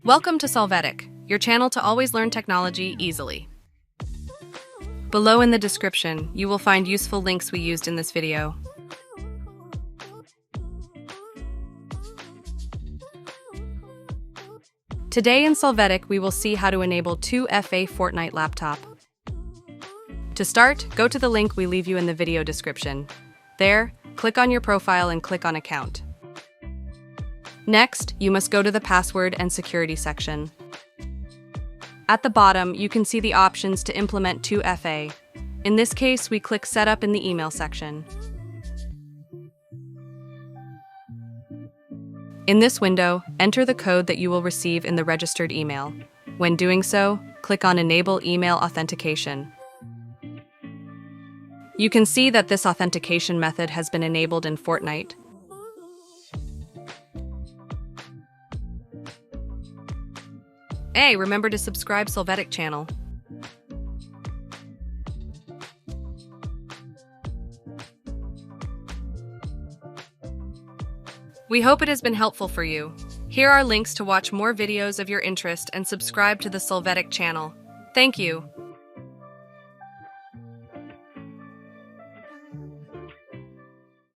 Welcome to Solvetic, your channel to always learn technology easily. Below in the description, you will find useful links we used in this video. Today in Solvetic, we will see how to enable 2FA FORTNITE laptop. To start, go to the link we leave you in the video description. There, click on your profile and click on Account. Next, you must go to the Password and Security section. At the bottom, you can see the options to implement 2FA. In this case, we click Setup in the email section. In this window, enter the code that you will receive in the registered email. When doing so, click on Enable Email Authentication. You can see that this authentication method has been enabled in Fortnite. Hey, remember to subscribe Solvetic channel. We hope it has been helpful for you. Here are links to watch more videos of your interest and subscribe to the Solvetic channel. Thank you.